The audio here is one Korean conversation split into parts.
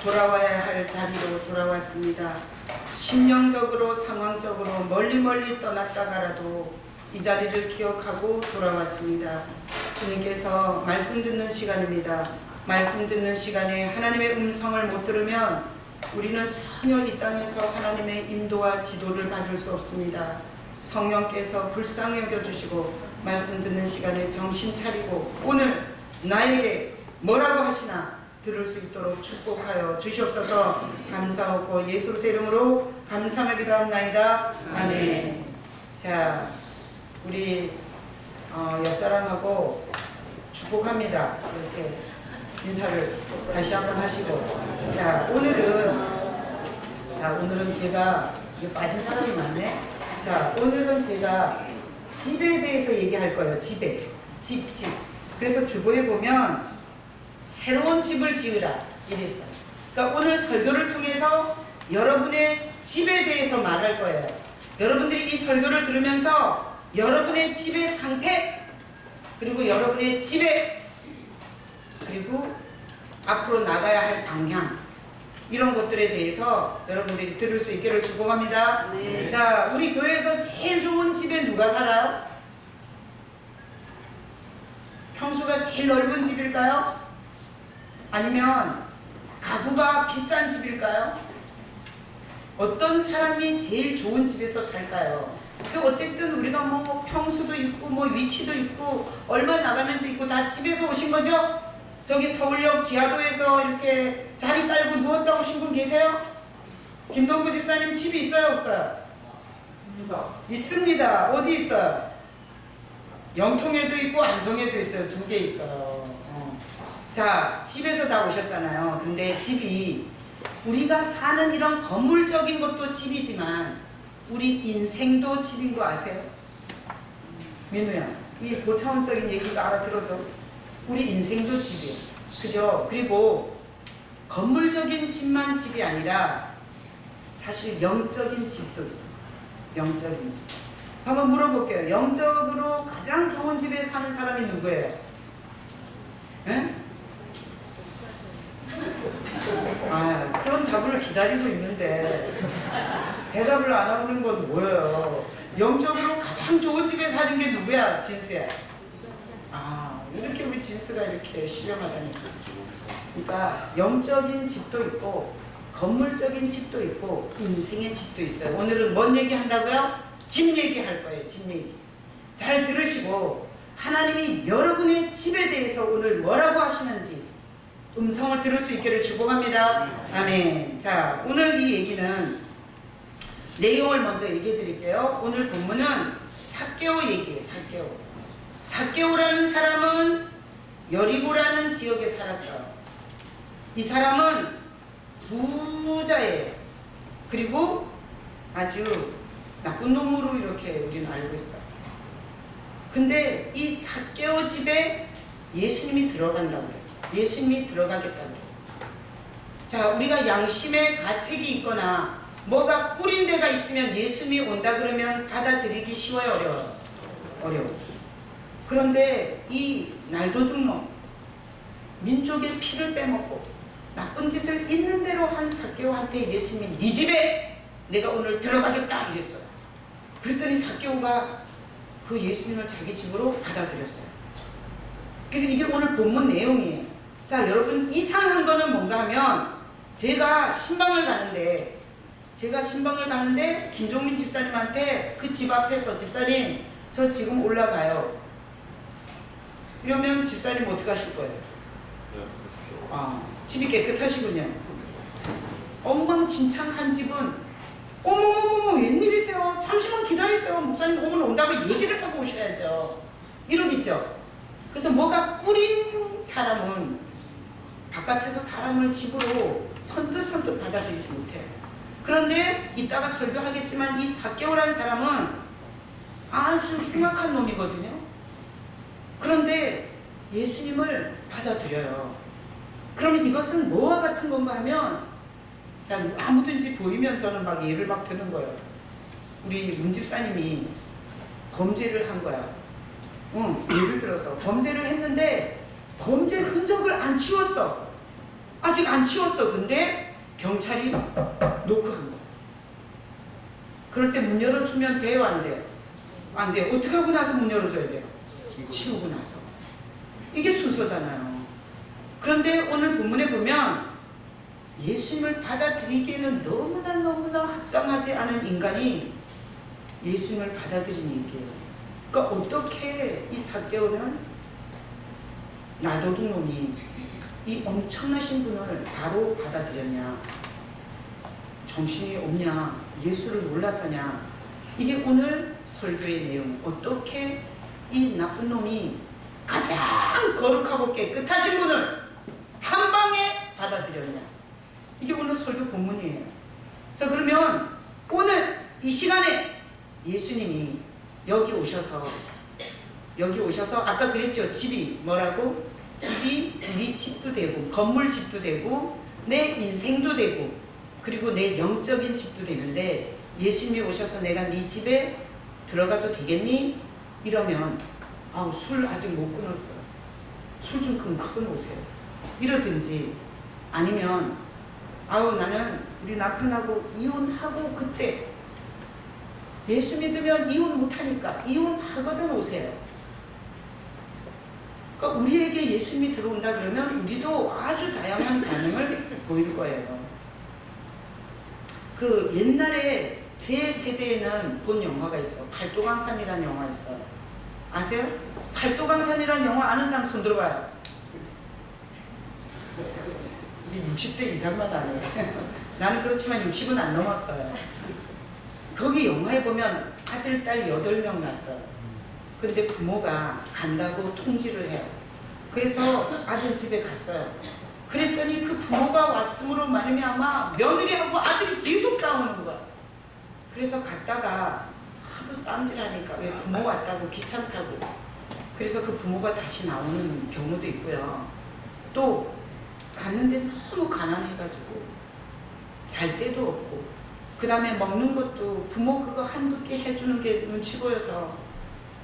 돌아와야 할 자리로 돌아왔습니다. 심령적으로 상황적으로 멀리 떠났다가라도 이 자리를 기억하고 돌아왔습니다. 주님께서 말씀 듣는 시간입니다. 말씀 듣는 시간에 하나님의 음성을 못 들으면 우리는 전혀 이 땅에서 하나님의 인도와 지도를 받을 수 없습니다. 성령께서 불쌍히 여겨주시고 말씀 듣는 시간에 정신 차리고 오늘 나에게 뭐라고 하시나 들을 수 있도록 축복하여 주시옵소서. 감사하고 예수 그리스도의 이름으로 감사하며 기도합나이다. 아멘. 자, 우리 옆사람하고 축복합니다. 이렇게 인사를 다시 한번 하시고. 자, 오늘은 제가 이게 빠진 사람이 많네. 자, 오늘은 제가 집에 대해서 얘기할 거예요. 집에. 집. 그래서 주보에 보면 새로운 집을 지으라 이랬어요. 그러니까 오늘 설교를 통해서 여러분의 집에 대해서 말할 거예요. 여러분들이 이 설교를 들으면서 여러분의 집의 상태, 그리고 여러분의 집에, 그리고 앞으로 나가야 할 방향, 이런 것들에 대해서 여러분들이 들을 수 있기를 축복합니다. 네. 자, 우리 교회에서 제일 좋은 집에 누가 살아요? 평수가 제일 넓은 집일까요? 아니면 가구가 비싼 집일까요? 어떤 사람이 제일 좋은 집에서 살까요? 어쨌든 우리가 뭐 평수도 있고 뭐 위치도 있고 얼마 나가는지 있고 다 집에서 오신 거죠? 저기 서울역 지하도에서 이렇게 자리 깔고 누웠다 오신 분 계세요? 김동구 집사님 집이 있어요, 없어요? 있습니다. 어디 있어요? 영통에도 있고 안성에도 있어요. 2개 있어요. 자, 집에서 다 오셨잖아요. 근데 집이 우리가 사는 이런 건물적인 것도 집이지만 우리 인생도 집인 거 아세요? 민우야, 이 고차원적인 얘기가 알아들어져? 우리 인생도 집이에요. 그죠? 그리고 건물적인 집만 집이 아니라 사실 영적인 집도 있어요. 영적인 집. 한번 물어볼게요. 영적으로 가장 좋은 집에 사는 사람이 누구예요? 에? 그런 답을 기다리고 있는데 대답을 안 하는 건 뭐예요? 영적으로 가장 좋은 집에 사는 게 누구야, 진수야? 이렇게 우리 진수가 이렇게 신령하다니까. 그러니까 영적인 집도 있고 건물적인 집도 있고 인생의 집도 있어요. 오늘은 뭔 얘기 한다고요? 집 얘기할 거예요. 집 얘기. 잘 들으시고 하나님이 여러분의 집에 대해서 오늘 뭐라고 하시는지 음성을 들을 수 있기를 축복합니다. 아멘. 자, 오늘 이 얘기는 내용을 먼저 얘기해 드릴게요. 오늘 본문은 삭개오 얘기예요. 삭개오라는 사람은 여리고라는 지역에 살았어요. 이 사람은 부자예요. 그리고 아주 나쁜 놈으로 이렇게 우리는 알고 있어요. 근데 이 삭개오 집에 예수님이 들어간다고 해요. 예수님이 들어가겠다고. 자, 우리가 양심의 가책이 있거나 뭐가 뿌린 데가 있으면 예수님이 온다 그러면 받아들이기 쉬워요, 어려워요? 어려워. 그런데 이 날도둑놈, 민족의 피를 빼먹고 나쁜 짓을 있는 대로 한 삭개오한테 예수님이 네 집에 내가 오늘 들어가겠다 이랬어요. 그랬더니 삭개오가 그 예수님을 자기 집으로 받아들였어요. 그래서 이게 오늘 본문 내용이에요. 자, 여러분, 이상한 거는 뭔가 하면 제가 신방을 가는데 김종민 집사님한테 그 집 앞에서 집사님 저 지금 올라가요. 이러면 집사님 어떻게 하실 거예요? 집이 깨끗하시군요. 엉망진창한 집은 어머머머 웬일이세요? 잠시만 기다리세요. 목사님 오면 온다고 얘기를 하고 오셔야죠. 이러겠죠. 그래서 뭐가 뿌린 사람은 바깥에서 사람을 집으로 선뜻 받아들이지 못해요. 그런데 이따가 설교하겠지만 이 삭개오라는 사람은 아주 흉악한 놈이거든요. 그런데 예수님을 받아들여요. 그러면 이것은 뭐와 같은 건가 하면, 자, 아무든지 보이면 저는 막 예를 막 드는 거예요. 우리 문집사님이 범죄를 한 거야. 예를 들어서 범죄를 했는데 범죄 흔적을 안 치웠어. 아직 안 치웠어. 근데 경찰이 노크한 거야. 그럴 때 문 열어주면 돼요, 안 돼요? 안 돼요. 어떻게 하고 나서 문 열어줘야 돼요? 치우고 나서. 이게 순서잖아요. 그런데 오늘 본문에 보면 예수님을 받아들이기에는 너무나 합당하지 않은 인간이 예수님을 받아들이는 얘기예요. 그러니까 어떻게 이 삭개오는 나도둑놈이 이 엄청나신 분을 바로 받아들였냐? 정신이 없냐? 예수를 몰라서냐? 이게 오늘 설교의 내용. 어떻게 이 나쁜 놈이 가장 거룩하고 깨끗하신 분을 한 방에 받아들였냐? 이게 오늘 설교 본문이에요. 자, 그러면 오늘 이 시간에 예수님이 여기 오셔서 아까 그랬죠? 집이 뭐라고? 집이 우리 집도 되고 건물 집도 되고 내 인생도 되고 그리고 내 영적인 집도 되는데 예수님이 오셔서 내가 네 집에 들어가도 되겠니? 이러면 아우 술 아직 못 끊었어요. 술 좀 끊어오세요. 이러든지 아니면 아우 나는 우리 남편하고 이혼하고 그때 예수 믿으면 이혼 못하니까 이혼하거든 오세요. 그러니까 우리에게 예수님이 들어온다 그러면 우리도 아주 다양한 반응을 보일 거예요. 그 옛날에 제 세대에는 본 영화가 있어. 팔도강산이라는 영화 있어요. 아세요? 팔도강산이라는 영화 아는 사람 손 들어봐요. 우리 60대 이상만 아네. 나는 그렇지만 60은 안 넘었어요. 거기 영화에 보면 아들, 딸 8명 났어요. 근데 부모가 간다고 통지를 해요. 그래서 아들 집에 갔어요. 그랬더니 그 부모가 왔음으로 말미암아 며느리하고 아들이 계속 싸우는 거야. 그래서 갔다가 하도 싸움질하니까 왜 부모 왔다고 귀찮다고. 그래서 그 부모가 다시 나오는 경우도 있고요. 또 갔는데 너무 가난해가지고 잘 데도 없고 그 다음에 먹는 것도 부모 그거 한두 끼 해주는 게 눈치 보여서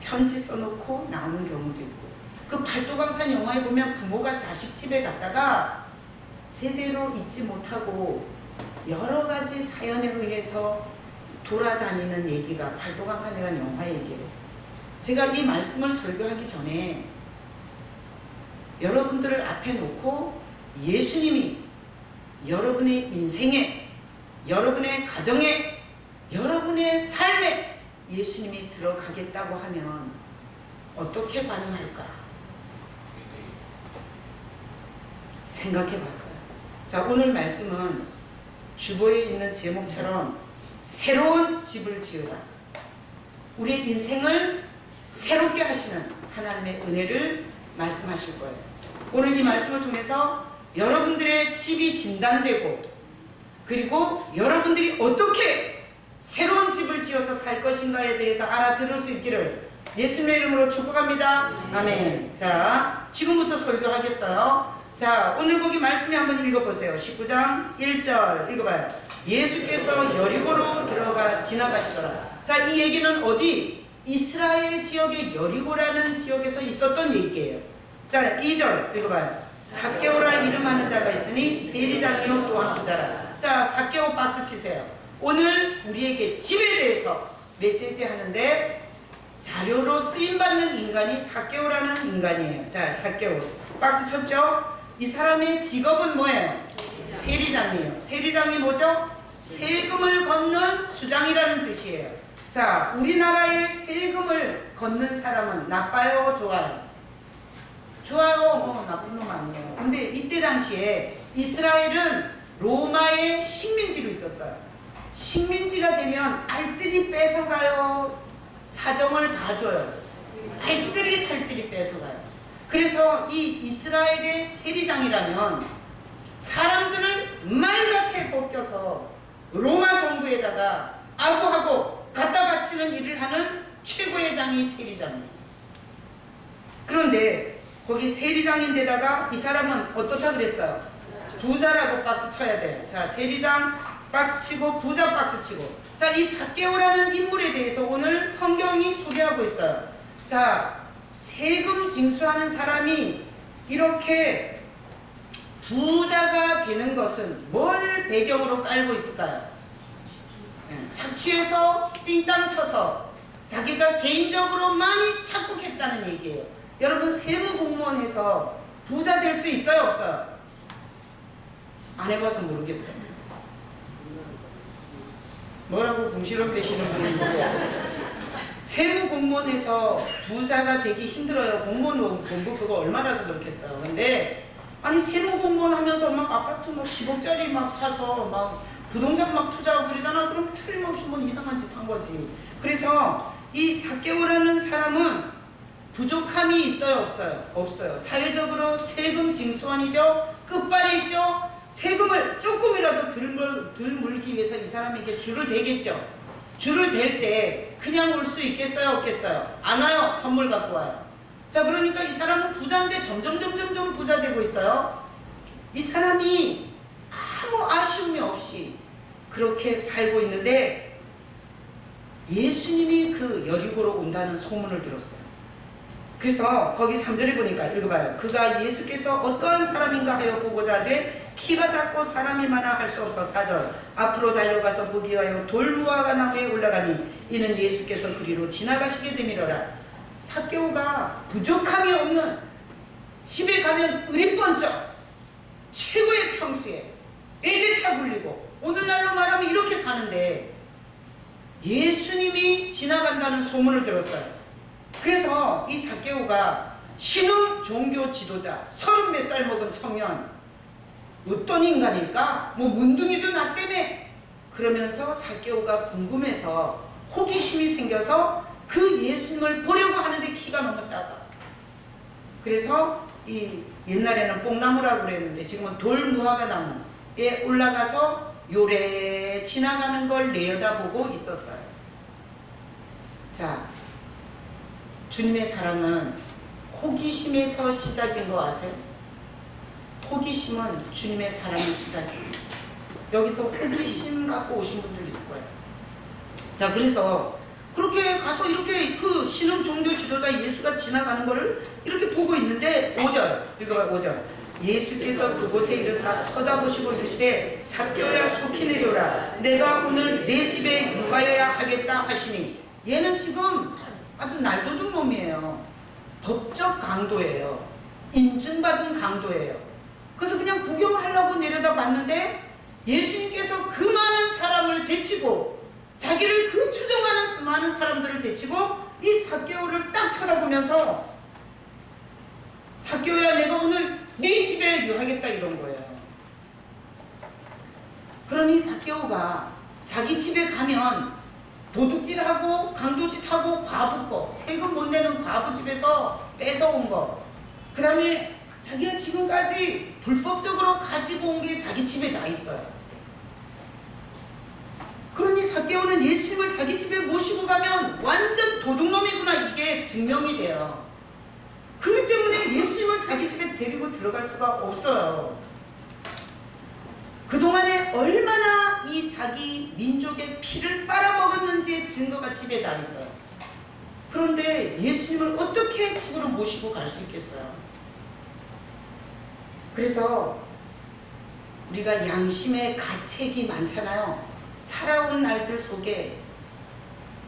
편지 써놓고 나오는 경우도 있고 그 팔도강산 영화에 보면 부모가 자식 집에 갔다가 제대로 잊지 못하고 여러 가지 사연에 의해서 돌아다니는 얘기가 팔도강산이라는 영화의 얘기예요. 제가 이 말씀을 설교하기 전에 여러분들을 앞에 놓고 예수님이 여러분의 인생에 여러분의 가정에 여러분의 삶에 예수님이 들어가겠다고 하면 어떻게 반응할까 생각해 봤어요. 자, 오늘 말씀은 주보에 있는 제목처럼 새로운 집을 지으라. 우리의 인생을 새롭게 하시는 하나님의 은혜를 말씀하실 거예요. 오늘 이 말씀을 통해서 여러분들의 집이 진단되고 그리고 여러분들이 어떻게 새로운 집을 지어서 살 것인가에 대해서 알아들을 수 있기를 예수님의 이름으로 축복합니다. 아멘. 자, 지금부터 설교하겠어요. 자, 오늘 거기 말씀에 한번 읽어보세요. 19장 1절 읽어봐요. 예수께서 여리고로 들어가 지나가시더라. 자, 이 얘기는 어디? 이스라엘 지역의 여리고라는 지역에서 있었던 얘기예요. 자, 2절 읽어봐요. 삭개오라 이름하는 자가 있으니 세리장이요 또한 부자라. 자, 삭개오 박수 치세요. 오늘 우리에게 집에 대해서 메시지 하는데 자료로 쓰임받는 인간이 삭개오라는 인간이에요. 자, 삭개오 박수 쳤죠? 이 사람의 직업은 뭐예요? 세리장이에요. 세리장이 뭐죠? 세금을 걷는 수장이라는 뜻이에요. 자, 우리나라의 세금을 걷는 사람은 나빠요? 좋아요? 좋아요. 나쁜 놈 아니에요. 근데 이때 당시에 이스라엘은 로마의 식민지로 있었어요. 식민지가 되면 알뜰히 뺏어가요? 사정을 봐줘요? 알뜰히 살뜰히 뺏어가요? 그래서 이 이스라엘의 세리장이라면 사람들을 말갛게 벗겨서 로마 정부에다가 아부하고 갖다 바치는 일을 하는 최고의 장이 세리장이에요. 그런데 거기 세리장인데다가 이 사람은 어떻다 그랬어요? 부자라고 박수 쳐야 돼요. 자, 세리장 박수 치고 부자 박수 치고. 자, 이 삭개오라는 인물에 대해서 오늘 성경이 소개하고 있어요. 자, 세금 징수하는 사람이 이렇게 부자가 되는 것은 뭘 배경으로 깔고 있을까요? 착취해서 삥땅 쳐서 자기가 개인적으로 많이 착복했다는 얘기예요. 여러분 세무공무원 해서 부자 될 수 있어요? 없어요? 안 해봐서 모르겠어요. 뭐라고 궁시렁 대시는 분이 있는데 세무공무원에서 부자가 되기 힘들어요. 공무원 공부 그거 얼마라서 그렇겠어요. 근데 아니 세무공무원 하면서 막 아파트 막 10억짜리 막 사서 막 부동산 막 투자하고 그러잖아. 그럼 틀림없이 뭐 이상한 짓 한 거지. 그래서 이 삭개오라는 사람은 부족함이 있어요? 없어요? 없어요. 사회적으로 세금 징수원이죠. 끝발에 있죠. 세금을 조금이라도 덜 물기 위해서 이 사람에게 줄을 대겠죠. 줄을 댈 때 그냥 올 수 있겠어요? 없겠어요? 안 와요. 선물 갖고 와요. 자, 그러니까 이 사람은 부자인데 점점 부자 되고 있어요. 이 사람이 아무 아쉬움이 없이 그렇게 살고 있는데 예수님이 그 여리고로 온다는 소문을 들었어요. 그래서 거기 3절에 보니까 읽어봐요. 그가 예수께서 어떠한 사람인가 하여 보고자 하되 키가 작고 사람이 많아 할 수 없어. 4절 앞으로 달려가서 보기 위하여 돌무화과 나무에 올라가니 이는 예수께서 그리로 지나가시게 되밀어라. 삭개오가 부족함이 없는 집에 가면 의리번쩍 최고의 평수에 일제차 굴리고 오늘날로 말하면 이렇게 사는데 예수님이 지나간다는 소문을 들었어요. 그래서 이 삭개오가 신흥 종교 지도자 30몇 살 먹은 청년 어떤 인간일까? 뭐 문둥이도 나 때문에 그러면서 삭개오가 궁금해서 호기심이 생겨서 그 예수님을 보려고 하는데 키가 너무 작아. 그래서 이 옛날에는 뽕나무라고 그랬는데 지금은 돌무화과 나무에 올라가서 요래 지나가는 걸 내려다보고 있었어요. 자, 주님의 사랑은 호기심에서 시작인 거 아세요? 호기심은 주님의 사랑의 시작이에요. 여기서 호기심 갖고 오신 분들 있을 거예요. 자, 그래서 그렇게 가서 이렇게 그 신흥 종교 지도자 예수가 지나가는 거를 이렇게 보고 있는데 5절 읽어봐. 5절 예수께서 그곳에 이르사 쳐다보시고 이르시되 삭개오야 속히 내려오라. 내가 오늘 내 집에 육아여야 하겠다 하시니 얘는 지금 아주 날도둑 놈이에요. 법적 강도예요. 인증받은 강도예요. 그래서 그냥 구경하려고 내려다 봤는데 예수님께서 그 많은 사람을 제치고 자기를 그 추종하는 많은 사람들을 제치고 이 삭개오를 딱 쳐다보면서 삭개오야 내가 오늘 네 집에 유하겠다 이런 거예요. 그러니 삭개오가 자기 집에 가면 도둑질하고 강도짓하고 과부 거 세금 못 내는 과부 집에서 뺏어온 거 그 다음에 자기가 지금까지 불법적으로 가지고 온 게 자기 집에 다 있어요. 그러니 삭개오는 예수님을 자기 집에 모시고 가면 완전 도둑놈이구나 이게 증명이 돼요. 그렇기 때문에 예수님을 자기 집에 데리고 들어갈 수가 없어요. 그동안에 얼마나 이 자기 민족의 피를 빨아먹었는지의 증거가 집에 다 있어요. 그런데 예수님을 어떻게 집으로 모시고 갈 수 있겠어요? 그래서 우리가 양심의 가책이 많잖아요. 살아온 날들 속에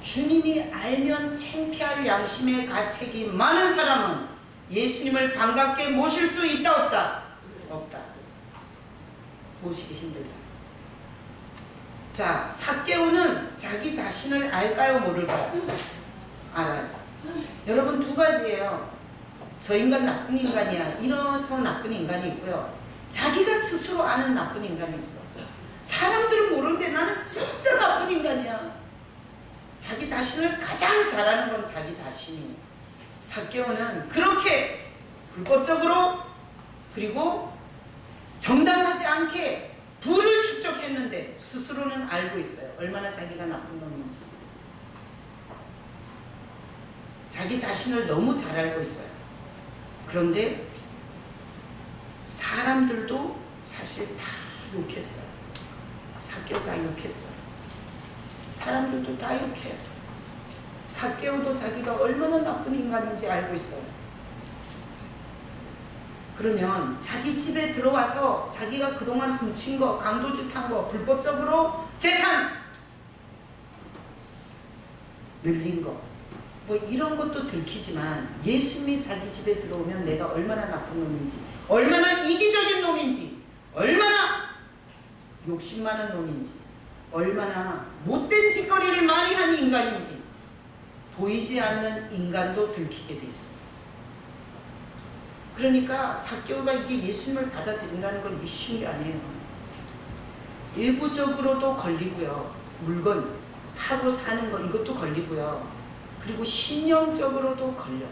주님이 알면 창피할 양심의 가책이 많은 사람은 예수님을 반갑게 모실 수 있다 없다? 없다. 모시기 힘들다. 자, 삭개오는 자기 자신을 알까요 모를까요? 알아요. 여러분 두 가지예요. 저 인간 나쁜 인간이야. 이래서 나쁜 인간이 있고요. 자기가 스스로 아는 나쁜 인간이 있어. 사람들은 모르는데 나는 진짜 나쁜 인간이야. 자기 자신을 가장 잘 아는 건 자기 자신이에요. 삭개오는 그렇게 불법적으로 그리고 정당하지 않게 부를 축적했는데 스스로는 알고 있어요. 얼마나 자기가 나쁜 놈인지. 자기 자신을 너무 잘 알고 있어요. 그런데 사람들도 사실 다 욕했어요. 삭개오가 욕했어요. 사람들도 다 욕해요. 삭개오도 자기가 얼마나 나쁜 인간인지 알고 있어요. 그러면 자기 집에 들어와서 자기가 그동안 훔친 거, 강도짓 한 거, 불법적으로 재산 늘린 거, 뭐 이런 것도 들키지만 예수님이 자기 집에 들어오면 내가 얼마나 나쁜 놈인지, 얼마나 이기적인 놈인지, 얼마나 욕심 많은 놈인지, 얼마나 못된 짓거리를 많이 하는 인간인지 보이지 않는 인간도 들키게 돼 있어요. 그러니까 삭개오가 이게 예수님을 받아들인다는 건 이게 쉬운 게 아니에요. 일부적으로도 걸리고요. 물건, 하루 사는 거 이것도 걸리고요. 그리고 신령적으로도 걸려요.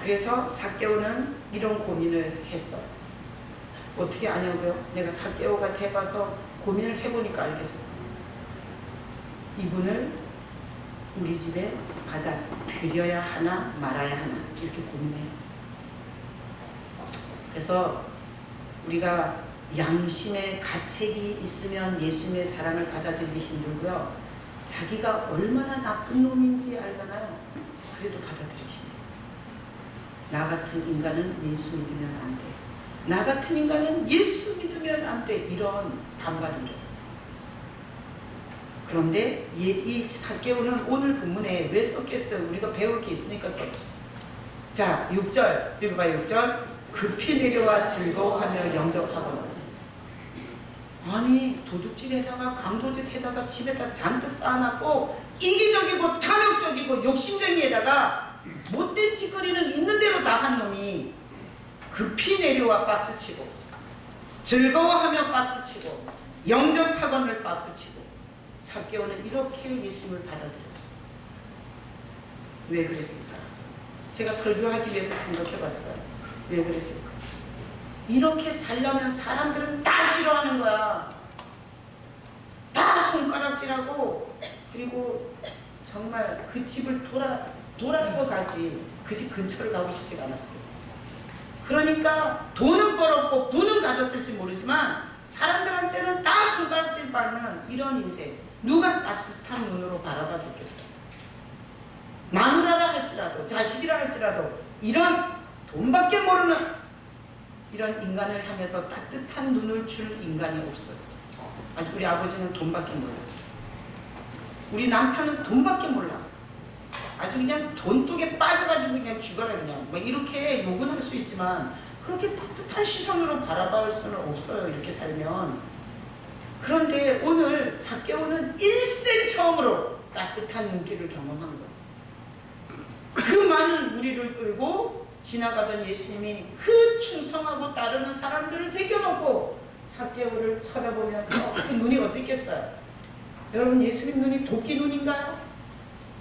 그래서 삭개오는 이런 고민을 했어요. 어떻게 아냐고요? 내가 삭개오가 해봐서 고민을 해보니까 알겠어요. 이분을 우리 집에 받아들여야 하나 말아야 하나 이렇게 고민해요. 그래서 우리가 양심의 가책이 있으면 예수님의 사랑을 받아들이기 힘들고요. 자기가 얼마나 나쁜 놈인지 알잖아요. 그래도 받아들이기 힘들어요. 나 같은 인간은 예수 믿으면 안 돼. 나 같은 인간은 예수 믿으면 안 돼. 이런 반발이래요. 그런데 이 삭개오는 오늘 본문에 왜 썼겠어요? 우리가 배울 게 있으니까 썼지. 자, 6절 읽어봐요. 6절 급히 내려와 즐거워하며 영접하거늘. 아니 도둑질에다가 강도짓에다가 집에다 잔뜩 쌓아놨고 이기적이고 탐욕적이고 욕심쟁이에다가 못된 짓거리는 있는 대로 다 한 놈이 급히 내려와 박스치고 즐거워하며 박스치고 영접하거늘 박스치고. 삭개오는 이렇게 예수님을 받아들였어요. 왜 그랬을까? 제가 설교하기 위해서 생각해봤어요. 왜 그랬을까? 이렇게 살려면 사람들은 다 싫어하는 거야. 다 손가락질하고, 그리고 정말 그 집을 돌아서 가지 그 집 근처를 가고 싶지가 않았어요. 그러니까 돈은 벌었고 부는 가졌을지 모르지만 사람들한테는 다 손가락질 받는 이런 인생. 누가 따뜻한 눈으로 바라봐 줬겠어요? 마누라라 할지라도 자식이라 할지라도 이런 돈밖에 모르는 이런 인간을 향해서 따뜻한 눈을 줄 인간이 없어요. 아주 우리 아버지는 돈밖에 몰라요. 우리 남편은 돈밖에 몰라. 아주 그냥 돈독에 빠져가지고 그냥 죽어라 그냥 뭐 이렇게 욕은 할 수 있지만 그렇게 따뜻한 시선으로 바라볼 수는 없어요. 이렇게 살면. 그런데 오늘 삭개오는 일생 처음으로 따뜻한 눈길을 경험한 거예요. 그 많은 무리를 끌고 지나가던 예수님이 그 충성하고 따르는 사람들을 제껴놓고 삭개오를 쳐다보면서 그 눈이 어땠겠어요? 여러분 예수님 눈이 도끼 눈인가요?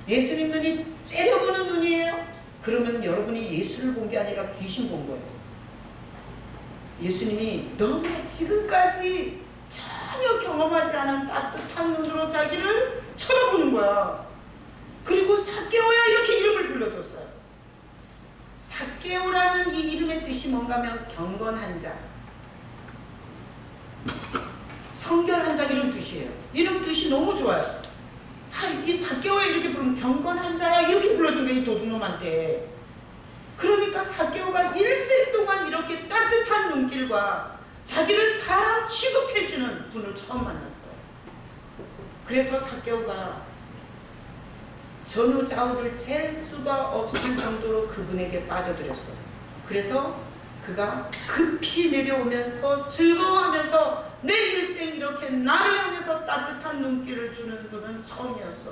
예수님 눈이 째려보는 눈이에요? 그러면 여러분이 예수를 본 게 아니라 귀신 본 거예요. 예수님이 너무 지금까지 전혀 경험하지 않은 따뜻한 눈으로 자기를 쳐다보는 거야. 그리고 삭개오야 이렇게 이름을 불러줬어요. 삭개오라는 이 이름의 뜻이 뭔가 하면 경건한 자, 성결한 자 이런 뜻이에요. 이름 뜻이 너무 좋아요. 이 삭개오야 이렇게 부르면 경건한 자야 이렇게 불러준 거야 이 도둑놈한테. 그러니까 삭개오가 일생 동안 이렇게 따뜻한 눈길과 자기를 사람 취급해주는 분을 처음 만났어요. 그래서 삭개오가 전후 좌우를 잴 수가 없을 정도로 그분에게 빠져들었어요. 그래서 그가 급히 내려오면서 즐거워하면서 내 일생 이렇게 나를 향해서 따뜻한 눈길을 주는 분은 처음이었어.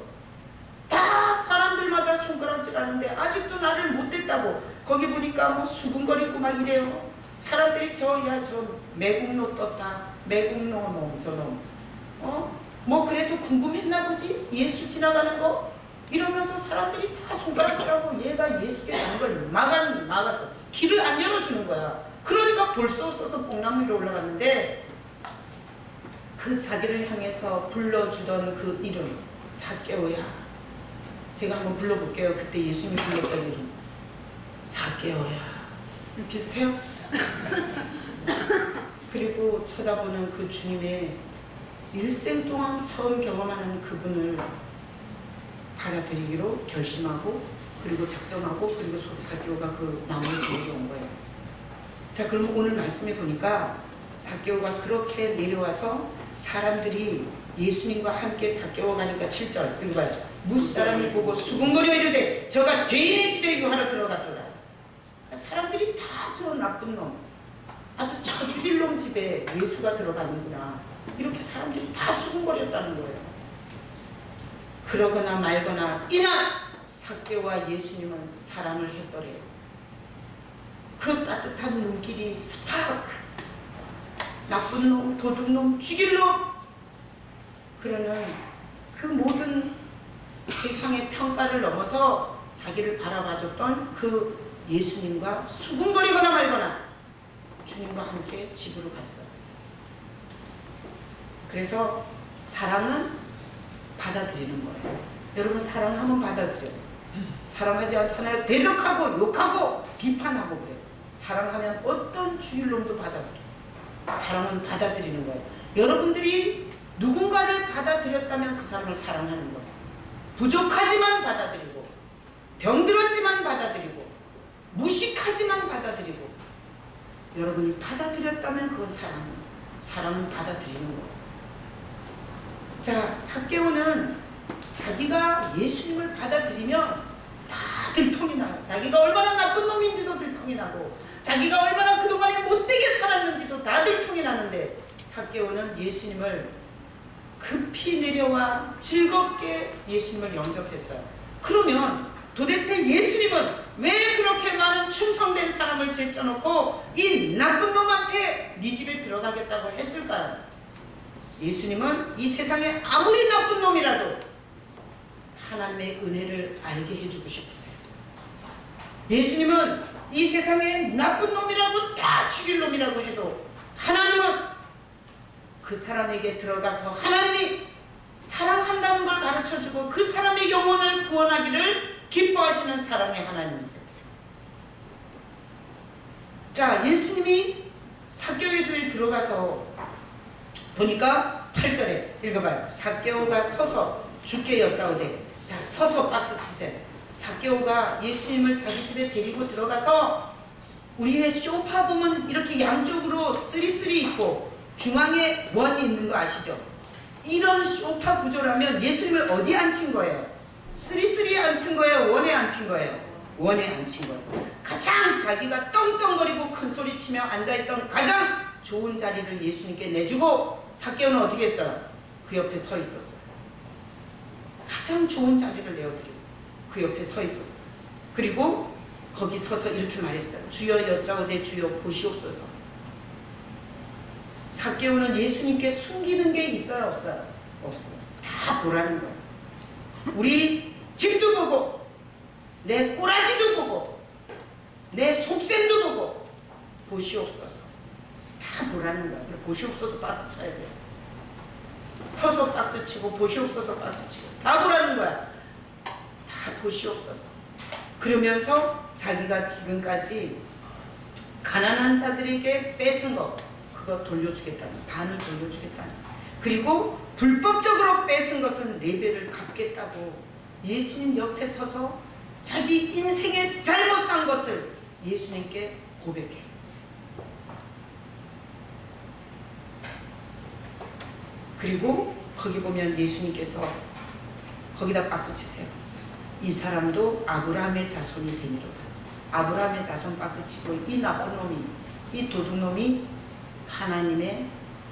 다 사람들마다 손가락질하는데 아직도 나를 못됐다고. 거기 보니까 뭐 수군거리고 막 이래요. 사람들이 저 매국노 떴다. 매국노 놈 저놈. 뭐 그래도 궁금했나 보지? 예수 지나가는 거? 이러면서 사람들이 다 손가락질하고 얘가 예수께 가는 걸 막았어. 길을 안 열어주는 거야. 그러니까 볼 수 없어서 뽕나무 위로 올라갔는데 그 자기를 향해서 불러주던 그 이름 삭개오야. 제가 한번 불러볼게요. 그때 예수님이 불렀던 이름 삭개오야. 비슷해요? 그리고 쳐다보는 그 주님의 일생 동안 처음 경험하는 그분을 받아들이기로 결심하고 그 그리고 작정하고 그리고 사개오가 그 나무에서 내려온 거예요. 자, 그러면 오늘 말씀해 보니까 사개오가 그렇게 내려와서 사람들이 예수님과 함께 사개오 가니까 7절 읽어봐요. 무사람이 보고 수군거려 이르되 저가 죄인의 집에 유하러 들어갔더라. 사람들이 다 저 나쁜 놈, 아주 저주릴 놈 집에 예수가 들어가는구나, 이렇게 사람들이 다 수군거렸다는 거예요. 그러거나 말거나 이나 사개오와 예수님은 사랑을 했더래요. 그 따뜻한 눈길이 스파크, 나쁜 놈, 도둑놈, 죽일 놈, 그러는 그 모든 세상의 평가를 넘어서 자기를 바라봐줬던 그 예수님과 수군거리거나 말거나 주님과 함께 집으로 갔어요. 그래서 사랑은 받아들이는 거예요. 여러분, 사랑하면 받아들여요. 사랑하지 않잖아요. 대적하고 욕하고 비판하고 그래요. 사랑하면 어떤 주일놈도 받아들여요. 사랑은 받아들이는 거예요. 여러분들이 누군가를 받아들였다면 그 사람을 사랑하는 거예요. 부족하지만 받아들이고, 병들었지만 받아들이고, 무식하지만 받아들이고, 여러분이 받아들였다면 그건 사랑이에요. 사랑은 받아들이는 거예요. 자, 사개오는 자기가 예수님을 받아들이면 다 들통이 나요. 자기가 얼마나 나쁜 놈인지도 들통이 나고, 자기가 얼마나 그동안에 못되게 살았는지도 다 들통이 나는데, 사개오는 예수님을 급히 내려와 즐겁게 예수님을 영접했어요. 그러면 도대체 예수님은 왜 그렇게 많은 충성된 사람을 제쳐놓고 이 나쁜 놈한테 네 집에 들어가겠다고 했을까요? 예수님은 이 세상에 아무리 나쁜 놈이라도 하나님의 은혜를 알게 해주고 싶으세요. 예수님은 이 세상에 나쁜 놈이라고 다 죽일 놈이라고 해도 하나님은 그 사람에게 들어가서 하나님이 사랑한다는 걸 가르쳐주고 그 사람의 영혼을 구원하기를 기뻐하시는 사랑의 하나님이세요. 자, 예수님이 사개오의 집에 들어가서 보니까 8절에 읽어봐요. 사개오가 서서 주께 여짜오되, 자, 서서 박수 치세요. 사개오가 예수님을 자기 집에 데리고 들어가서, 우리의 소파 보면 이렇게 양쪽으로 쓰리쓰리 있고 중앙에 원이 있는 거 아시죠? 이런 소파 구조라면 예수님을 어디 앉힌 거예요? 쓰리쓰리에 앉힌 거예요? 원에 앉힌 거예요? 원에 앉힌 거예요. 가장 자기가 떵떵거리고 큰 소리 치며 앉아있던 가장 좋은 자리를 예수님께 내주고, 사개오는 어떻게 했어요? 그 옆에 서 있었어요. 가장 좋은 자리를 내어드리고 그 옆에 서 있었어요. 그리고 거기 서서 이렇게 말했어요. 주여 여짜오되 주여 보시옵소서. 사개오는 예수님께 숨기는 게 있어요, 없어요? 없어요. 다 보라는 거예요. 우리 집도 보고, 내 꼬라지도 보고, 내 속셈도 보고, 보시옵소서. 다 보라는 거예요. 보시옵소서 박수 쳐야 돼요. 서서 박수 치고, 보시옵소서 박수 치고, 다 보라는 거야. 다 보시옵소서. 그러면서 자기가 지금까지 가난한 자들에게 뺏은 거, 그거 돌려주겠다는, 반을 돌려주겠다는, 그리고 불법적으로 뺏은 것은 4배를 갚겠다고 예수님 옆에 서서 자기 인생에 잘못 산 것을 예수님께 고백해요. 그리고 거기 보면 예수님께서 거기다 박수 치세요. 이 사람도 아브라함의 자손이 되니로다. 아브라함의 자손 박수 치고, 이 나쁜 놈이, 이 도둑놈이 하나님의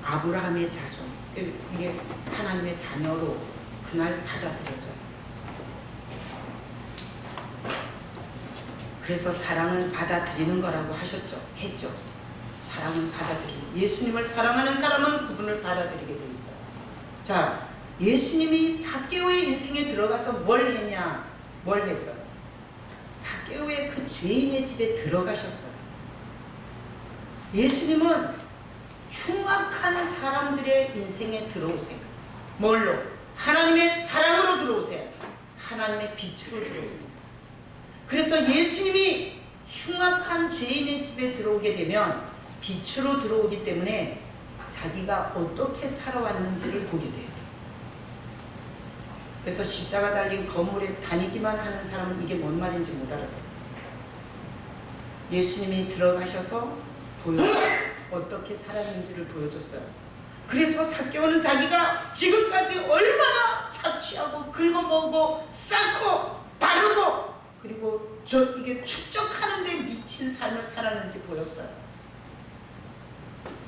아브라함의 자손, 이게 하나님의 자녀로 그날 받아들여져요. 그래서 사랑은 받아들이는 거라고 했죠. 사랑은 받아들이는, 예수님을 사랑하는 사람은 그분을 받아들이게 돼 있어요. 자, 예수님이 사개오의 인생에 들어가서 뭘 했냐? 뭘 했어요? 사개오의 그 죄인의 집에 들어가셨어요. 예수님은 흉악한 사람들의 인생에 들어오세요. 뭘로? 하나님의 사랑으로 들어오세요. 하나님의 빛으로 들어오세요. 그래서 예수님이 흉악한 죄인의 집에 들어오게 되면 빛으로 들어오기 때문에 자기가 어떻게 살아왔는지를 보게 돼요. 그래서 십자가 달린 건물에 다니기만 하는 사람은 이게 뭔 말인지 못 알아들어요. 예수님이 들어가셔서 어떻게 살았는지를 보여줬어요. 그래서 삭개오는 자기가 지금까지 얼마나 착취하고 긁어먹고 쌓고 바르고 그리고 이게 축적하는데 미친 삶을 살았는지 보였어요.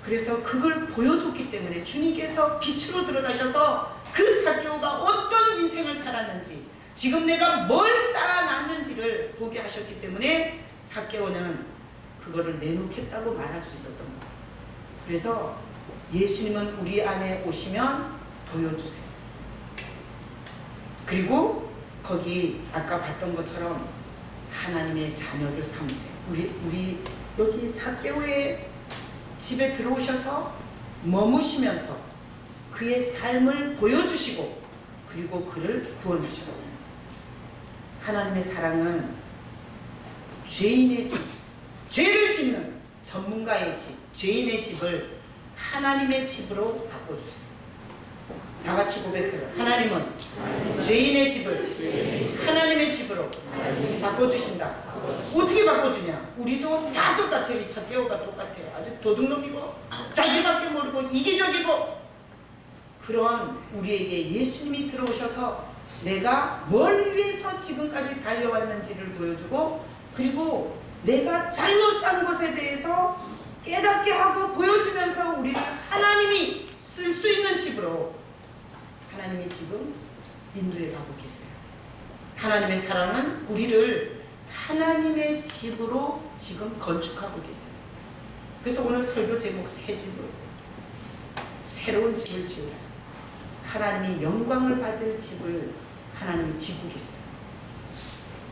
그래서 그걸 보여줬기 때문에 주님께서 빛으로 들어가셔서 그 삭개오가 어떤 인생을 살았는지 지금 내가 뭘 쌓아놨는지를 보게 하셨기 때문에 삭개오는 그거를 내놓겠다고 말할 수 있었던 거예요. 그래서 예수님은 우리 안에 오시면 보여주세요. 그리고 거기 아까 봤던 것처럼 하나님의 자녀를 삼으세요. 우리 여기 삭개오의 집에 들어오셔서 머무시면서 그의 삶을 보여주시고 그리고 그를 구원하셨어요. 하나님의 사랑은 죄인의 집, 죄를 짓는 전문가의 집, 죄인의 집을 하나님의 집으로 바꿔주세요. 다같이 고백해요. 하나님은 죄인의 집을 하나님의 집으로 바꿔주신다. 어떻게 바꿔주냐? 우리도 다 똑같아요. 우리 삭개오가 똑같아요. 아주 도둑놈이고 자기밖에 모르고 이기적이고 그런 우리에게 예수님이 들어오셔서 내가 뭘 위해서 지금까지 달려왔는지를 보여주고 그리고 내가 잘못 산 것에 대해서 깨닫게 하고 보여주면서 우리를 하나님이 쓸 수 있는 집으로 하나님의 지금 인도해 가고 계세요. 하나님의 사랑은 우리를 하나님의 집으로 지금 건축하고 계세요. 그래서 오늘 설교 제목 새 집으로 새로운 집을 지으라. 하나님이 영광을 받을 집을 하나님이 짓고 계세요.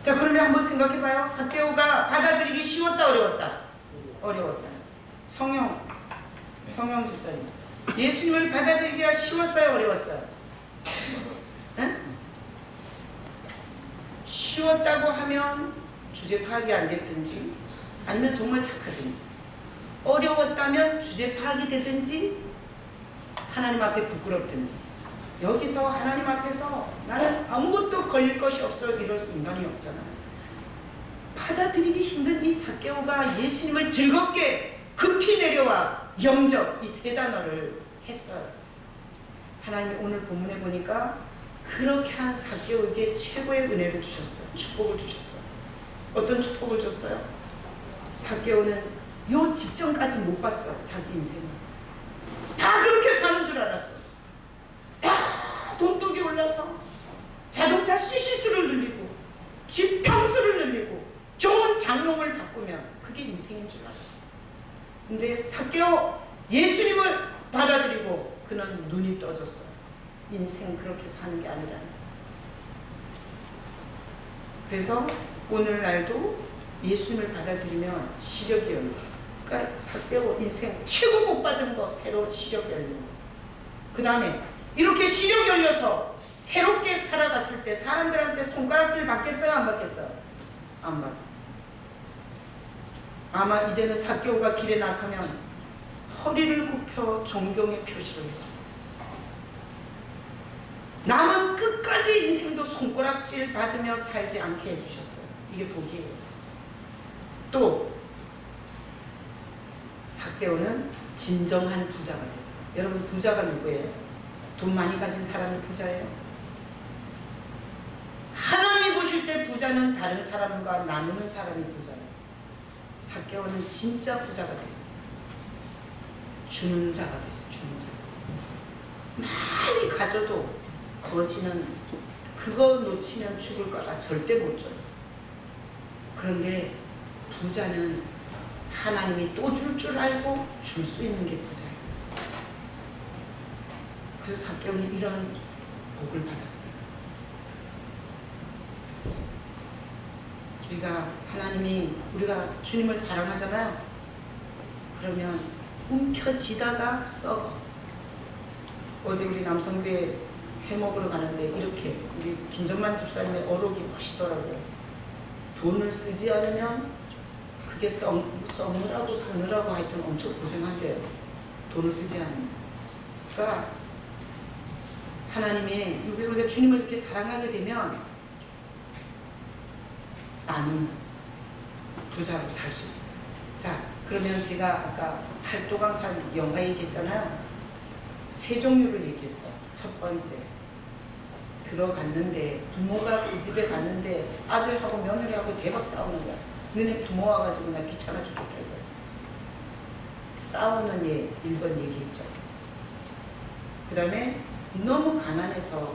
자, 그러면 한번 생각해봐요. 삭개오가 받아들이기 쉬웠다 어려웠다? 어려웠다. 성령 집사님, 예수님을 받아들이기가 쉬웠어요 어려웠어요? 응? 쉬웠다고 하면 주제 파악이 안 됐든지 아니면 정말 착하든지, 어려웠다면 주제 파악이 되든지 하나님 앞에 부끄럽든지, 여기서 하나님 앞에서 나는 아무것도 걸릴 것이 없어 이럴 인간이 없잖아요. 받아들이기 힘든 이 삭개오가 예수님을 즐겁게 급히 내려와 영접 이 세 단어를 했어요. 하나님이 오늘 본문에 보니까 그렇게 한 삭개오에게 최고의 은혜를 주셨어요. 축복을 주셨어요. 어떤 축복을 줬어요? 삭개오는 요 직전까지 못 봤어요. 자기 인생을 다 그렇게 사는 줄 알았어요. 다 돈독이 올라서 자동차 CC수를 늘리고 집 평수를 늘리고 좋은 장롱을 바꾸면 그게 인생인 줄 알았어요. 근데 삭개오 예수님을 받아들이고 그는 눈이 떠졌어요. 인생 그렇게 사는 게 아니라. 그래서 오늘날도 예수님을 받아들이면 시력이 열려. 그러니까 삭개오 인생 최고 복 받은 거 새로운 시력 열리는 거. 그 다음에 이렇게 시력 열려서 새롭게 살아갔을 때 사람들한테 손가락질 받겠어요? 안 받겠어요? 안 받아요. 아마 이제는 삭개오가 길에 나서면 허리를 굽혀 존경의 표시를 했습니다. 남은 끝까지 인생도 손가락질 받으며 살지 않게 해주셨어요. 이게 복이에요. 또 삭개오는 진정한 부자가 됐어요. 여러분, 부자가 누구예요? 돈 많이 가진 사람이 부자예요? 하나님이 보실 때 부자는 다른 사람과 나누는 사람이 부자예요. 삭개오는 진짜 부자가 됐어요. 주는 자가 됐어요. 주는 자. 많이 가져도 거지는 그거 놓치면 죽을 거라 절대 못 줘요. 그런데 부자는 하나님이 또 줄 줄 알고 줄 수 있는 게 부자예요. 그래서 삭개오는 이런 복을 받았어요. 우리가 주님을 사랑하잖아요. 그러면 움켜쥐다가 썩어. 어제 우리 남성교회 회 먹으러 가는데 이렇게 우리 김정만 집사님의 어록이 멋있더라고요. 돈을 쓰지 않으면 그게 썩느라고 쓰느라고 하여튼 엄청 고생한대요. 돈을 쓰지 않으면. 그러니까 하나님이 우리가 주님을 이렇게 사랑하게 되면 나는 부자로 살 수 있어요. 자, 그러면 제가 아까 팔도강산 영화 얘기했잖아요. 세 종류를 얘기했어요. 첫 번째, 들어갔는데 부모가 그 집에 갔는데 아들하고 며느리하고 대박 싸우는 거야. 너네 부모 와가지고 나 귀찮아 죽겠다 이거야. 싸우는 예 1번 얘기했죠. 그 다음에 너무 가난해서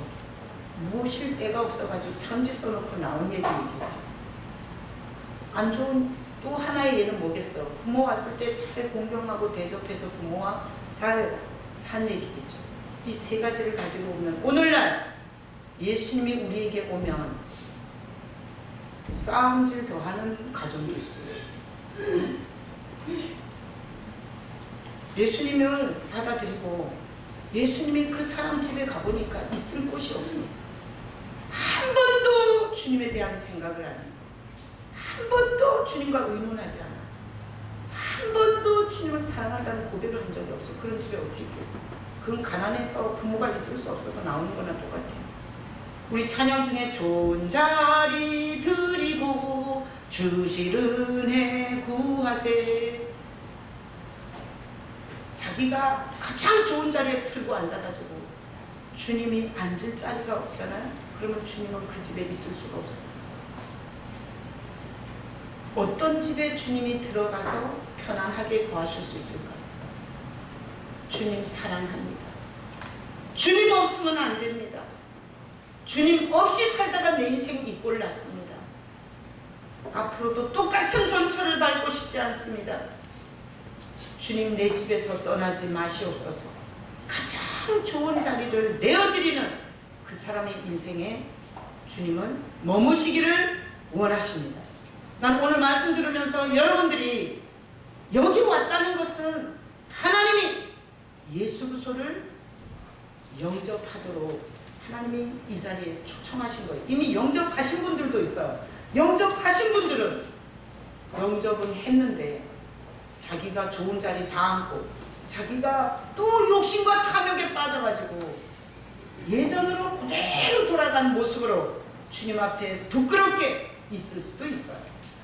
모실 데가 없어가지고 편지 써놓고 나온 얘기 얘기했죠. 안 좋은 또 하나의 예는 뭐겠어? 부모 왔을 때 잘 공경하고 대접해서 부모와 잘 산 얘기겠죠. 이 세 가지를 가지고 오면 오늘날 예수님이 우리에게 오면 싸움질 더하는 가정도 있어요. 예수님을 받아들이고 예수님이 그 사람 집에 가보니까 있을 곳이 없어요. 한 번도 주님에 대한 생각을 안 해요. 한 번도 주님과 의논하지 않아. 한 번도 주님을 사랑한다는 고백을 한 적이 없어. 그런 집에 어떻게 있겠어? 그건 가난해서 부모가 있을 수 없어서 나오는 거나 똑같아요. 우리 찬양 중에 좋은 자리 드리고 주실 은혜 구하세. 자기가 가장 좋은 자리에 들고 앉아가지고 주님이 앉을 자리가 없잖아요. 그러면 주님은 그 집에 있을 수가 없어요. 어떤 집에 주님이 들어가서 편안하게 거하실 수 있을까요? 주님 사랑합니다. 주님 없으면 안 됩니다. 주님 없이 살다가 내 인생 이 꼴 났습니다. 앞으로도 똑같은 전철을 밟고 싶지 않습니다. 주님 내 집에서 떠나지 마시옵소서. 가장 좋은 자리를 내어드리는 그 사람의 인생에 주님은 머무시기를 원하십니다. 난 오늘 말씀 들으면서 여러분들이 여기 왔다는 것은 하나님이 예수 그리스도를 영접하도록 하나님이 이 자리에 초청하신 거예요. 이미 영접하신 분들도 있어요. 영접하신 분들은 영접은 했는데 자기가 좋은 자리 다 앉고 자기가 또 욕심과 탐욕에 빠져가지고 예전으로 그대로 돌아간 모습으로 주님 앞에 부끄럽게 있을 수도 있어요.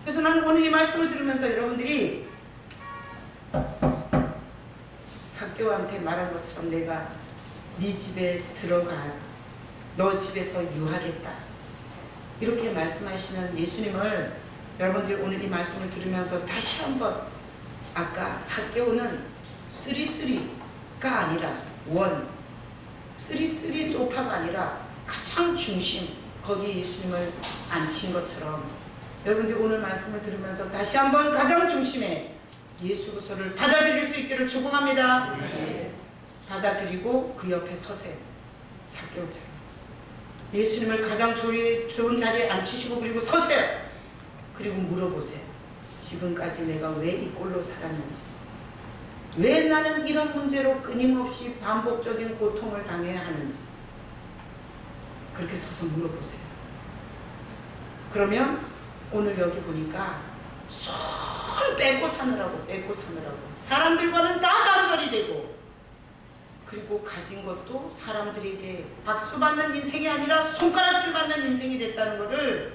그래서 나는 오늘 이 말씀을 들으면서 여러분들이 삭개오한테 말한 것처럼 내가 네 집에 들어가 너 집에서 유하겠다 이렇게 말씀하시는 예수님을 여러분들이 오늘 이 말씀을 들으면서 다시 한번 아까 삭개오는 3-3가 아니라 쓰리 소파가 아니라 가장 중심 거기 예수님을 앉힌 것처럼 여러분들이 오늘 말씀을 들으면서 다시 한번 가장 중심에 예수 그리스도를 받아들일 수 있기를 축원합니다. 네. 받아들이고 그 옆에 서세요. 삭개오처럼 예수님을 가장 좋은 자리에 앉히시고 그리고 서세요. 그리고 물어보세요. 지금까지 내가 왜 이 꼴로 살았는지, 왜 나는 이런 문제로 끊임없이 반복적인 고통을 당해야 하는지 그렇게 서서 물어보세요. 그러면 오늘 여기 보니까 손 뺏고 사느라고 사람들과는 다 단절이 되고 그리고 가진 것도 사람들에게 박수받는 인생이 아니라 손가락질 받는 인생이 됐다는 것을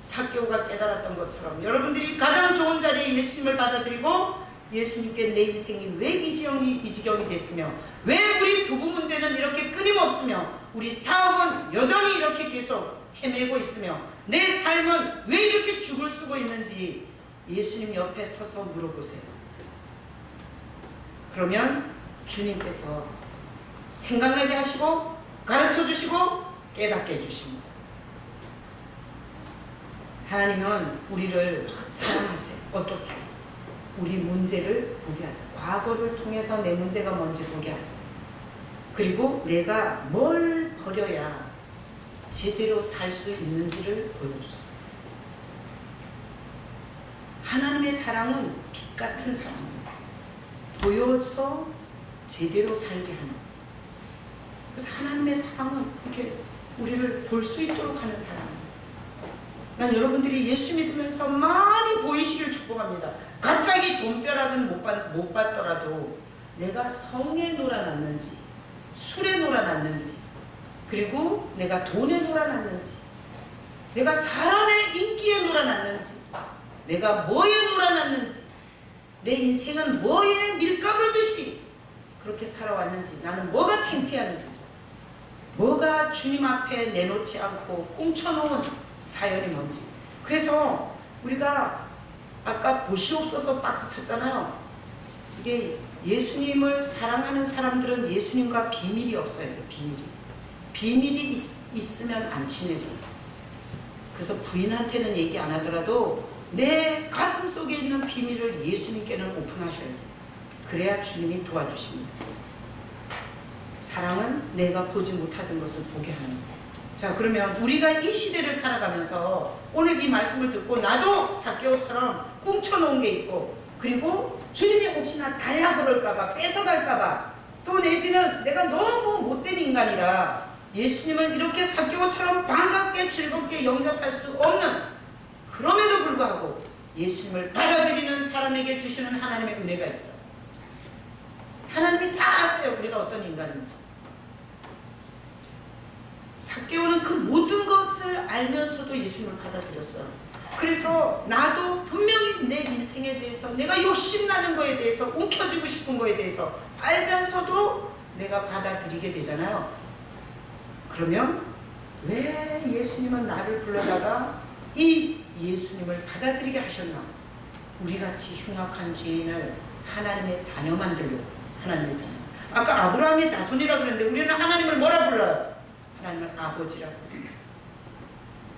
삭개오가 깨달았던 것처럼 여러분들이 가장 좋은 자리에 예수님을 받아들이고 예수님께 내 인생이 왜 이 지경이 됐으며 왜 우리 부부 문제는 이렇게 끊임없으며 우리 사업은 여전히 이렇게 계속 헤매고 있으며 내 삶은 왜 이렇게 죽을 쓰고 있는지 예수님 옆에 서서 물어보세요. 그러면 주님께서 생각나게 하시고 가르쳐 주시고 깨닫게 해주십니다. 하나님은 우리를 사랑하세요. 어떻게? 우리 문제를 보게 하세요. 과거를 통해서 내 문제가 뭔지 보게 하세요. 그리고 내가 뭘 버려야 제대로 살 수 있는지를 보여주세요. 하나님의 사랑은 빛 같은 사랑입니다. 보여서 제대로 살게 하는. 그래서 하나님의 사랑은 이렇게 우리를 볼 수 있도록 하는 사랑입니다. 난 여러분들이 예수 믿으면서 많이 보이시길 축복합니다. 갑자기 돈벼락은 못 받더라도 내가 성에 놀아났는지 술에 놀아났는지 그리고 내가 돈에 놀아났는지, 내가 사람의 인기에 놀아났는지, 내가 뭐에 놀아났는지, 내 인생은 뭐에 밀가루듯이 그렇게 살아왔는지, 나는 뭐가 창피한지, 뭐가 주님 앞에 내놓지 않고 꽁쳐놓은 사연이 뭔지. 그래서 우리가 아까 보시옵소서 박스 쳤잖아요. 이게 예수님을 사랑하는 사람들은 예수님과 비밀이 없어요. 비밀이 있으면 안 친해져요. 그래서 부인한테는 얘기 안 하더라도 내 가슴 속에 있는 비밀을 예수님께는 오픈하셔야 돼요. 그래야 주님이 도와주십니다. 사랑은 내가 보지 못하던 것을 보게 하는 거예요. 자, 그러면 우리가 이 시대를 살아가면서 오늘 이 말씀을 듣고 나도 삭개오처럼 꽁쳐놓은 게 있고, 그리고 주님이 혹시나 달라 그럴까봐, 뺏어갈까봐, 또 내지는 내가 너무 못된 인간이라 예수님을 이렇게 삭개오처럼 반갑게 즐겁게 영접할 수 없는, 그럼에도 불구하고 예수님을 받아들이는 사람에게 주시는 하나님의 은혜가 있어요. 하나님이 다 아세요. 우리가 어떤 인간인지. 삭개오는 그 모든 것을 알면서도 예수님을 받아들였어요. 그래서 나도 분명히 내 인생에 대해서, 내가 욕심나는 거에 대해서, 움켜쥐고 싶은 거에 대해서 알면서도 내가 받아들이게 되잖아요. 그러면 왜 예수님은 나를 불러다가 이 예수님을 받아들이게 하셨나? 우리같이 흉악한 죄인을 하나님의 자녀 만들려고. 하나님의 자녀. 아까 아브라함의 자손이라고 그랬는데 우리는 하나님을 뭐라 불러요? 하나님을 아버지라고.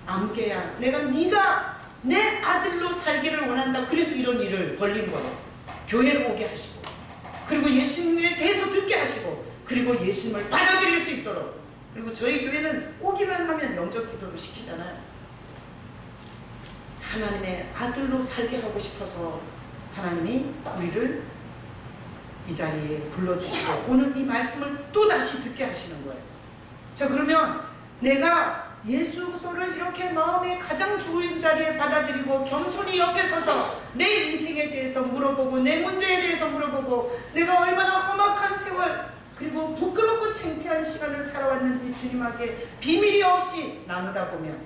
암개야, 네가 내 아들로 살기를 원한다. 그래서 이런 일을 벌린 거예요. 교회를 오게 하시고, 그리고 예수님에 대해서 듣게 하시고, 그리고 예수님을 받아들일 수 있도록. 그리고 저희 교회는 오기만 하면 영접 기도를 시키잖아요. 하나님의 아들로 살게 하고 싶어서 하나님이 우리를 이 자리에 불러주시고 오늘 이 말씀을 또다시 듣게 하시는 거예요. 자, 그러면 내가 예수 그리스도를 이렇게 마음에 가장 좋은 자리에 받아들이고 겸손히 옆에 서서 내 인생에 대해서 물어보고, 내 문제에 대해서 물어보고, 내가 얼마나 험악한 세월, 그리고 부끄럽고 창피한 시간을 살아왔는지 주님에게 비밀이 없이 나누다 보면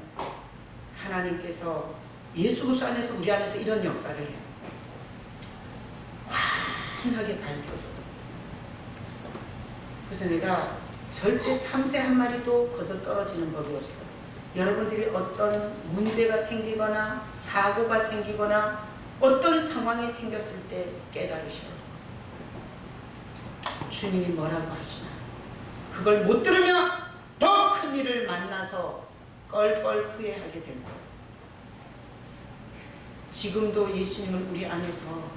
하나님께서 예수 그리스도 안에서, 우리 안에서 이런 역사를 해요. 환하게 밝혀줘. 그래서 내가 절대 참새 한 마리도 거저 떨어지는 법이 없어. 여러분들이 어떤 문제가 생기거나 사고가 생기거나 어떤 상황이 생겼을 때 깨달으셔. 주님이 뭐라고 하시나. 그걸 못 들으면 더 큰 일을 만나서 껄껄 후회하게 될 거예요. 지금도 예수님은 우리 안에서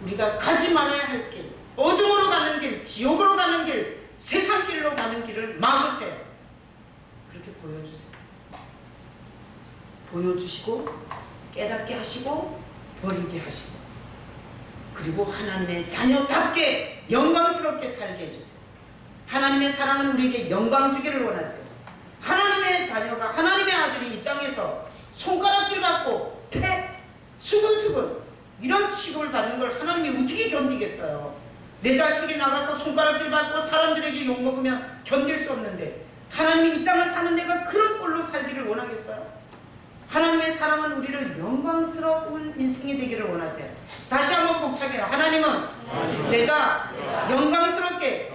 우리가 가지 말아야 할 길, 어둠으로 가는 길, 지옥으로 가는 길, 세상 길로 가는 길을 막으세요. 그렇게 보여주세요. 보여주시고 깨닫게 하시고 버리게 하시고, 그리고 하나님의 자녀답게 영광스럽게 살게 해주세요. 하나님의 사랑은 우리에게 영광 주기를 원하세요. 하나님의 자녀가, 하나님의 아들이 이 땅에서 손가락질 받고 수근수근 이런 취급을 받는 걸 하나님이 어떻게 견디겠어요? 내 자식이 나가서 손가락질 받고 사람들에게 욕먹으면 견딜 수 없는데 하나님이 이 땅을 사는 내가 그런 꼴로 살기를 원하겠어요? 하나님의 사랑은 우리를 영광스러운 인생이 되기를 원하세요. 다시 한번 복창해요. 하나님은 내가 영광스럽게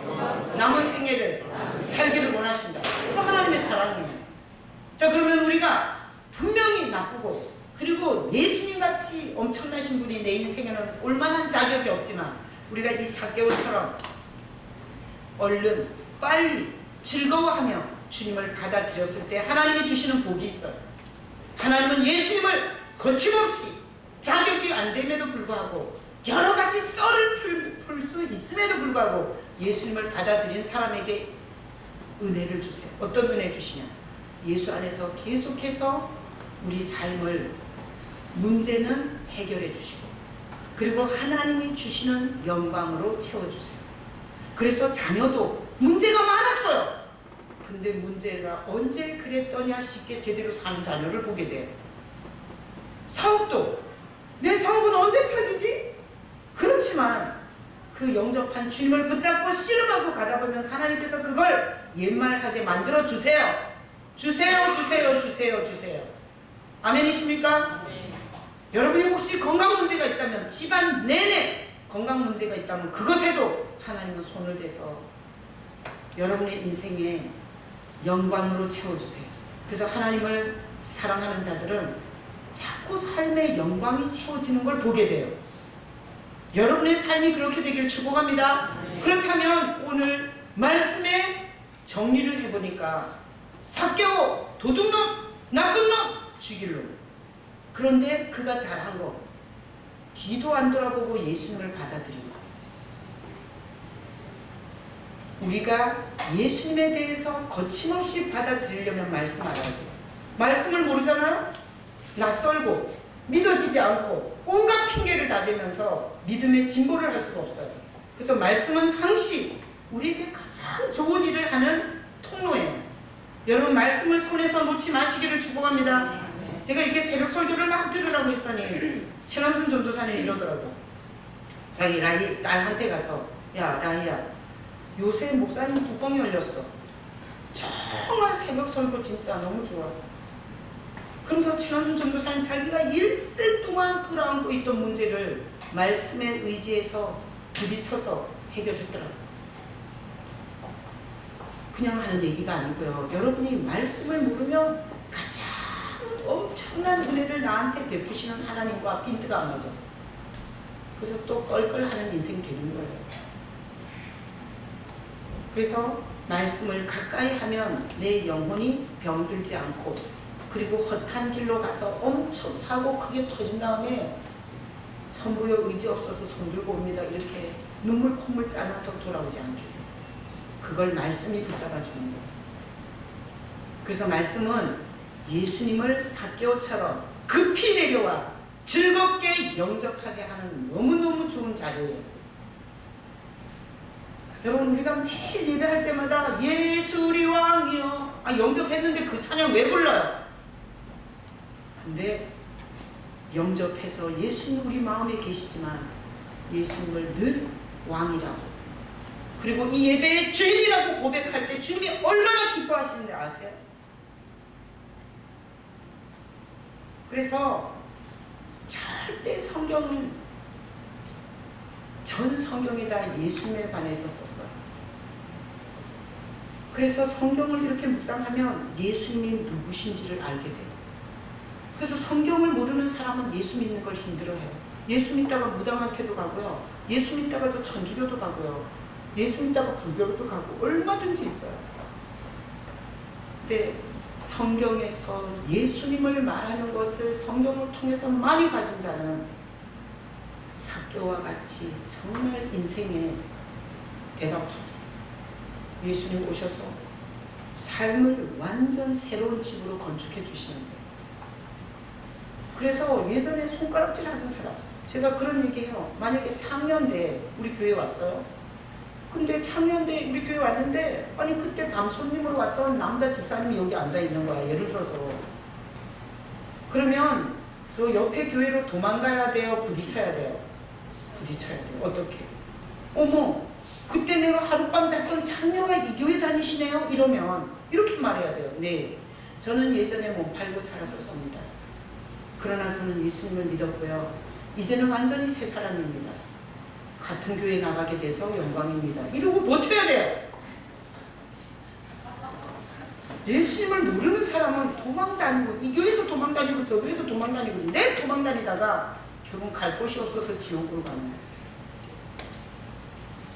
남은 생애를 살기를 원하신다. 이거 하나님의 사랑이에요. 자, 그러면 우리가 분명히 나쁘고, 그리고 예수님같이 엄청나신 분이 내 인생에는 올만한 자격이 없지만 우리가 이 삭개오처럼 얼른 빨리 즐거워하며 주님을 받아들였을 때 하나님이 주시는 복이 있어요. 하나님은 예수님을 거침없이 자격이 안 됨에도 불구하고 여러 가지 썰을 풀 수 있음에도 불구하고 예수님을 받아들인 사람에게 은혜를 주세요. 어떤 은혜 주시냐? 예수 안에서 계속해서 우리 삶을, 문제는 해결해 주시고, 그리고 하나님이 주시는 영광으로 채워주세요. 그래서 자녀도 문제가 많았어요. 근데 문제가 언제 그랬더냐 싶게 제대로 사는 자녀를 보게 돼요. 사업도 내 사업은 언제 펴지지? 그렇지만 그 영접한 주님을 붙잡고 씨름하고 가다 보면 하나님께서 그걸 옛말하게 만들어 주세요. 주세요, 주세요, 주세요, 주세요. 아멘이십니까? 네. 여러분이 혹시 건강 문제가 있다면, 집안 내내 건강 문제가 있다면 그것에도 하나님은 손을 대서 여러분의 인생에 영광으로 채워주세요. 그래서 하나님을 사랑하는 자들은 자꾸 삶의 영광이 채워지는 걸 보게 돼요. 여러분의 삶이 그렇게 되길 축복합니다. 네. 그렇다면 오늘 말씀의 정리를 해보니까 삭개오, 도둑놈, 나쁜 놈, 죽일놈. 그런데 그가 잘한 거, 뒤도 안 돌아보고 예수님을 받아들인 거. 우리가 예수님에 대해서 거침없이 받아들이려면 말씀 알아야 돼요. 말씀을 모르잖아요? 낯설고 믿어지지 않고 온갖 핑계를 다 대면서 믿음의 진보를 할 수가 없어요. 그래서 말씀은 항시 우리에게 가장 좋은 일을 하는 통로예요. 여러분 말씀을 손에서 놓지 마시기를 축복합니다. 제가 이렇게 새벽 설교를 막 들으라고 했더니 최남순 전도사님이 이러더라고. 자기 라이 딸한테 가서, 야 라이야, 요새 목사님 뚜껑이 열렸어. 정말 새벽 설교 진짜 너무 좋아. 그래서 최남순 전도사님 자기가 일생 동안 끌어안고 있던 문제를 말씀에 의지해서 부딪혀서 해결했더라고. 그냥 하는 얘기가 아니고요. 여러분이 말씀을 모르면 가장 엄청난 은혜를 나한테 베푸시는 하나님과 빈트가 안 맞아. 그래서 또 껄껄하는 인생이 되는 거예요. 그래서 말씀을 가까이 하면 내 영혼이 병들지 않고, 그리고 헛한 길로 가서 엄청 사고 크게 터진 다음에 천부여 의지 없어서 손들고 옵니다. 이렇게 눈물 콧물 짜면서 돌아오지 않게. 그걸 말씀이 붙잡아 주는 거예요. 그래서 말씀은 예수님을 삭개오처럼 급히 내려와 즐겁게 영접하게 하는 너무너무 좋은 자료예요. 여러분 우리가 매일 예배할 때마다 예수 우리 왕이여, 영접했는데 그 찬양 왜 불러요? 근데 영접해서 예수님 우리 마음에 계시지만 예수님을 늘 왕이라고, 그리고 이 예배의 주인이라고 고백할 때 주님이 얼마나 기뻐하시는지 아세요? 그래서 절대 성경은 전 성경이 다 예수님에 관해서 썼어요. 그래서 성경을 이렇게 묵상하면 예수님이 누구신지를 알게 돼요. 그래서 성경을 모르는 사람은 예수 믿는 걸 힘들어해요. 예수 믿다가 무당한테도 가고요. 예수 믿다가 저 천주교도 가고요. 예수 믿다가 불교도 가고 얼마든지 있어요. 근데 성경에서 예수님을 말하는 것을 성경을 통해서 많이 가진 자는 삭개오와 같이 정말 인생에 대답하죠. 예수님 오셔서 삶을 완전 새로운 집으로 건축해 주시는 거예요. 그래서 예전에 손가락질 하던 사람, 제가 그런 얘기해요. 만약에 창년대 우리 교회 왔어요. 근데 창년대 우리 교회 왔는데, 아니 그때 밤 손님으로 왔던 남자 집사님이 여기 앉아 있는 거야. 예를 들어서. 그러면 저 옆에 교회로 도망가야 돼요? 부딪혀야 돼요? 부딪혀야 돼요. 어떻게? 어머, 그때 내가 하룻밤 잤던 창녀가 이 교회 다니시네요? 이러면 이렇게 말해야 돼요. 네, 저는 예전에 몸 팔고 살았었습니다. 그러나 저는 예수님을 믿었고요. 이제는 완전히 새 사람입니다. 같은 교회 나가게 돼서 영광입니다. 이러고 버텨야 돼요. 예수님을 모르는 사람은 도망다니고, 이 교회에서 도망다니고 저 교회에서 도망다니고 내 도망다니다가 결국 갈 곳이 없어서 지옥으로 가는 거예요.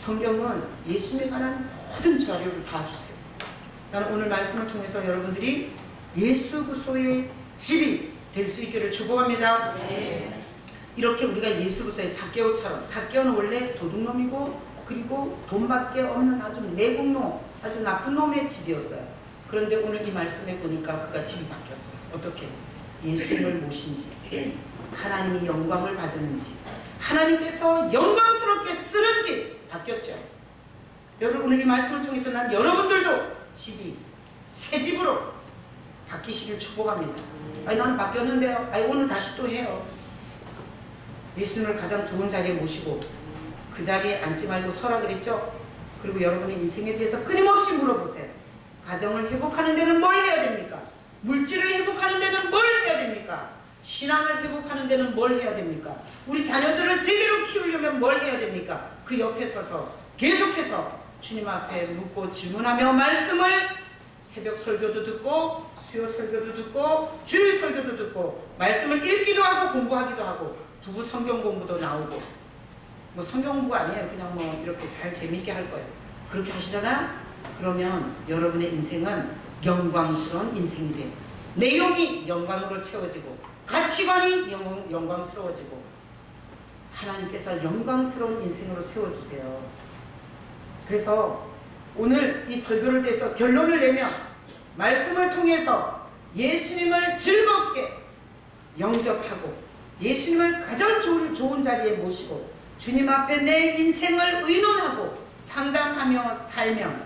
성경은 예수님에 관한 모든 자료를 다 주세요. 나는 오늘 말씀을 통해서 여러분들이 예수 그리스도의 집이 될 수 있기를 축복합니다. 네. 이렇게 우리가 예수 그리스도의 삭개오처럼, 삭개오는 원래 도둑놈이고 그리고 돈밖에 없는 아주 내국놈, 아주 나쁜 놈의 집이었어요. 그런데 오늘 이 말씀에 보니까 그가 집이 바뀌었어요. 어떻게? 예수님을 모신 집, 하나님이 영광을 받는 집, 하나님께서 영광스럽게 쓰는 집 바뀌었죠. 여러분 오늘 이 말씀을 통해서 난 여러분들도 집이 새 집으로 바뀌시길 축복합니다. 아니 나는 바뀌었는데요. 아니 오늘 다시 또 해요. 예수님을 가장 좋은 자리에 모시고 그 자리에 앉지 말고 서라 그랬죠? 그리고 여러분의 인생에 대해서 끊임없이 물어보세요. 가정을 회복하는 데는 뭘 해야 됩니까? 물질을 회복하는 데는 뭘 해야 됩니까? 신앙을 회복하는 데는 뭘 해야 됩니까? 우리 자녀들을 제대로 키우려면 뭘 해야 됩니까? 그 옆에 서서 계속해서 주님 앞에 묻고 질문하며 말씀을 새벽 설교도 듣고 수요 설교도 듣고 주일 설교도 듣고 말씀을 읽기도 하고 공부하기도 하고 부부 성경 공부도 나오고 뭐 성경 공부 아니에요. 그냥 뭐 이렇게 잘 재밌게 할 거예요. 그렇게 하시잖아요. 그러면 여러분의 인생은 영광스러운 인생이 돼요. 내용이 영광으로 채워지고 가치관이 영광스러워지고 하나님께서 영광스러운 인생으로 세워주세요. 그래서 오늘 이 설교를 위해서 결론을 내면 말씀을 통해서 예수님을 즐겁게 영접하고 예수님을 가장 좋은 자리에 모시고 주님 앞에 내 인생을 의논하고 상담하며 살면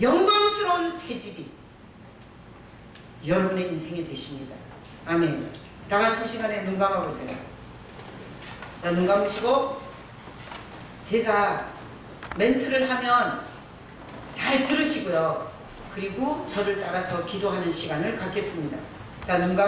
영광스러운 새집이 여러분의 인생이 되십니다. 아멘. 다 같이 이 시간에 눈 감아보세요. 자, 눈 감으시고 제가 멘트를 하면 잘 들으시고요. 그리고 저를 따라서 기도하는 시간을 갖겠습니다. 자, 눈 감